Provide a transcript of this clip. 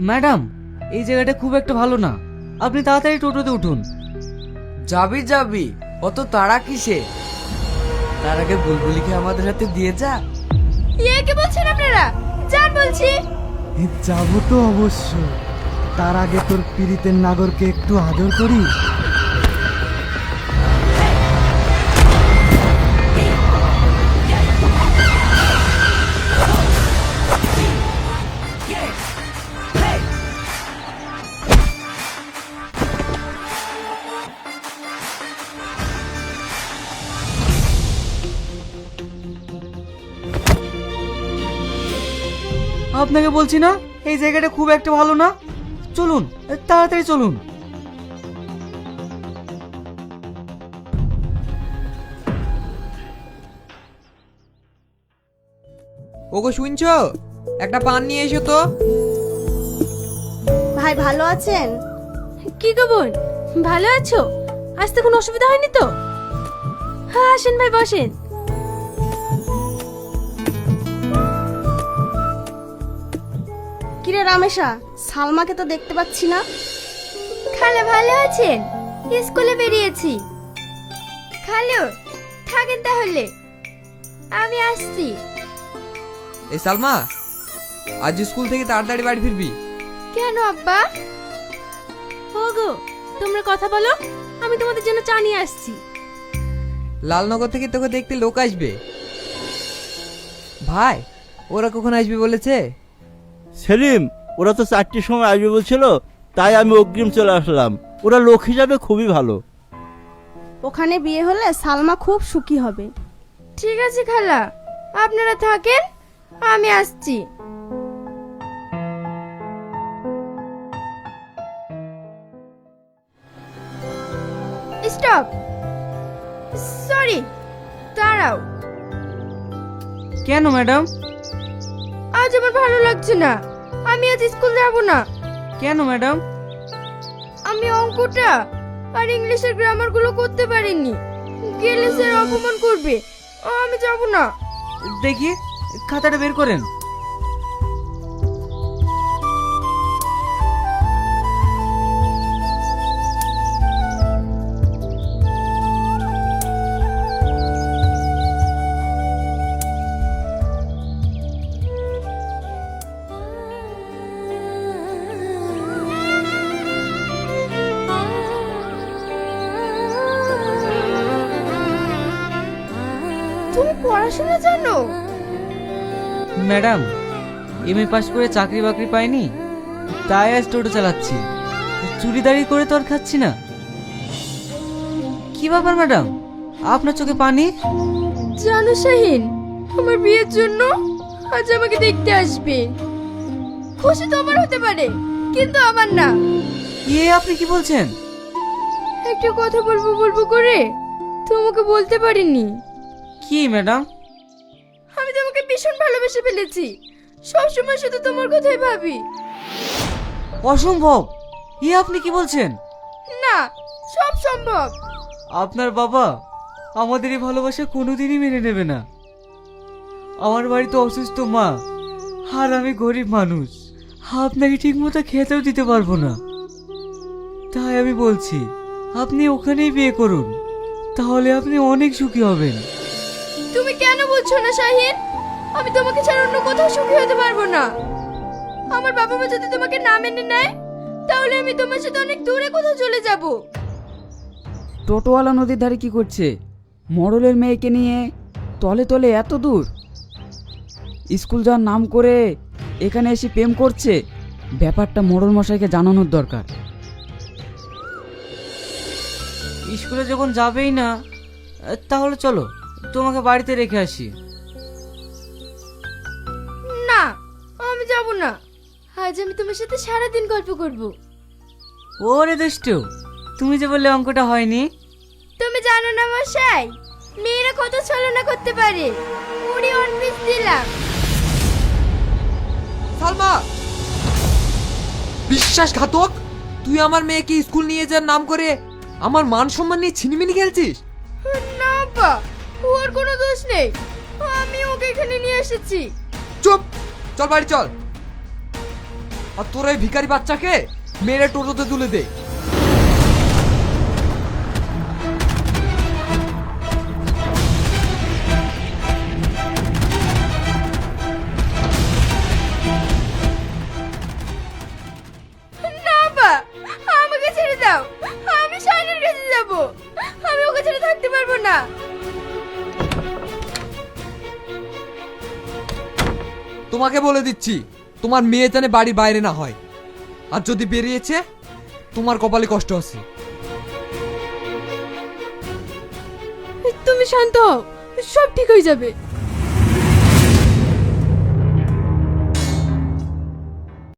Madam, এই জায়গাটা খুব একটা ভালো না, আপনি তাড়াতাড়ি টোটোতে উঠুন। যাবি যাবি, অত তাড়া কিসে? তার আগে বুলবুলিকে আমাদের হাতে দিয়ে যা। কি বলছেন আপনারা? যান বলছি। যাবো তো অবশ্য, তার আগে তোর পীড়িতের নাগরকে একটু আদর করি। আপনাকে বলছি না এই জায়গাটা খুব একটা ভালো না, চলুন তাড়াতাড়ি চলুন। ওগো শুনছো, একটা পান নিয়ে এসো তো। ভাই ভালো আছেন? কি গো বোন, ভালো আছো? আসতে কোনো অসুবিধা হয়নি তো? হ্যাঁ আসেন ভাই, বসেন। কিরে রামেশা, সালমাকে তো দেখতে পাচ্ছি না। খালা ভালো আছেন? স্কুলে বেরিয়েছি। খালো থাকেন তাহলে, আমি আসছি। এই সালমা, আজ স্কুল থেকে তাড়াতাড়ি বাড়ি ফিরবি। কেন আব্বা? ওগো তোমরা কথা বলো, আমি তোমাদের জন্য চা নিয়ে আসছি। লালনগর থেকে তোকে দেখতে লোক আসবে। ভাই, ওরা কখন আসবে বলেছে? সেলিম, ওরা তো 4টের সময় আসবে বলছিল, তাই আমি অগ্রিম চলে আসলাম। ওরা লোক হিসাবে খুবই ভালো। ওখানে বিয়ে হলে সালমা খুব সুখী হবে। ঠিক আছে খালা, আপনারা থাকেন, আমি আসছি। স্টপ, সরি, দাঁড়াও। কেন ম্যাডাম? আজ আমার ভালো লাগছে না, আমি আজ স্কুল যাব না। কেন ম্যাডাম? আমি অঙ্কটা আর ইংলিশের গ্রামার গুলো করতে পারিনি, গেলে স্যার অপমান করবে, আমি যাব না। দেখি খাতাটা বের করেন। তুমি পড়াশোনা জানো? ম্যাডাম, এমএ পাস করে চাকরি বাকরি পাইনি, তাই আজ টোটো চালাচ্ছি। চুরিদারি করে তো আর খাচ্ছি না। কি ব্যাপার ম্যাডাম, আপনার চোখে পানি? জানো শাহিন, আমার বিয়ের জন্য আজ আমাকে দেখতে আসবে। খুশি তোমার হতে পারে, কিন্তু আমার না। আপনি কি বলছেন? একটা কথা বলবো বলবো করে তোমাকে বলতে পারিনি। কি ম্যাডাম? আমি তোমাকে ভীষণ ভালোবেসে ফেলেছি, সবসময় শুধু তোমার কথাই ভাবি। অসম্ভব, আপনি কি বলছেন? না, সব সম্ভব। আপনার বাবা আমাদের এই ভালোবাসা কোনোদিনই মেনে নেবে না। আমার বাড়িতে অসুস্থ মা, আর আমি গরিব মানুষ, আপনাকে ঠিকমতো খেতেও দিতে পারবো না। তাই আমি বলছি আপনি ওখানেই বিয়ে করুন, তাহলে আপনি অনেক সুখী হবেন। তুমি কেন বুঝছো না শাহিন? আমি তোমাকে ছাড়া অন্য কোথাও সুখী হতে পারবো না। আমার বাবা মা যদি তোমাকে না মেনে নেয়, তাহলে আমি তোমার সাথে অনেক দূরে কোথাও চলে যাব। টোটোওয়ালা নদীর ধারে কি করছে? মডেলের মেয়েকে নিয়ে তলে তলে এত দূর স্কুল যাওয়ার নাম করে এখানে এসে প্রেম করছে। ব্যাপারটা মডেল মশাইকে জানানোর দরকার। স্কুলে যখন যাবেই না, তাহলে চলো তোমাকে বাড়িতে রেখে আসি। না, আমি যাব না। আজ আমি তোমার সাথে সারাদিন গল্প করব। ওরে দুষ্টু, তুমি যে বললে অঙ্কটা হয়নি। তুমি জানো না মশাই, মেয়েরা কত ছলনা করতে পারে। পুরি অন পিস দিলাম। সালমা, বিশ্বাসঘাতক! তুই আমার মেয়েকে স্কুল নিয়ে যাওয়ার নাম করে আমার মান সম্মান নিয়ে ছিনিমিনি খেলছিস। না বাবা, ওর কোনো দোষ নেই, আমি ওকে এখানে নিয়ে এসেছি। চুপ, চল বাড়ি চল। আর তোর এই ভিখারি বাচ্চাকে মেরে টোটোতে তুলে দে। না বা, আমাকে ছেড়ে দাও। আমি শাইনের কাছে যাব। আমি ওকে ছেড়ে থাকতে পারবো না। তোমাকে বলে দিচ্ছি, তোমার মেয়ে জানে বাড়ির বাইরে না হয়, আর যদি বেরিয়েছে তোমার কপালে কষ্ট আছে। তুমি শান্ত হও, সব ঠিক হয়ে যাবে।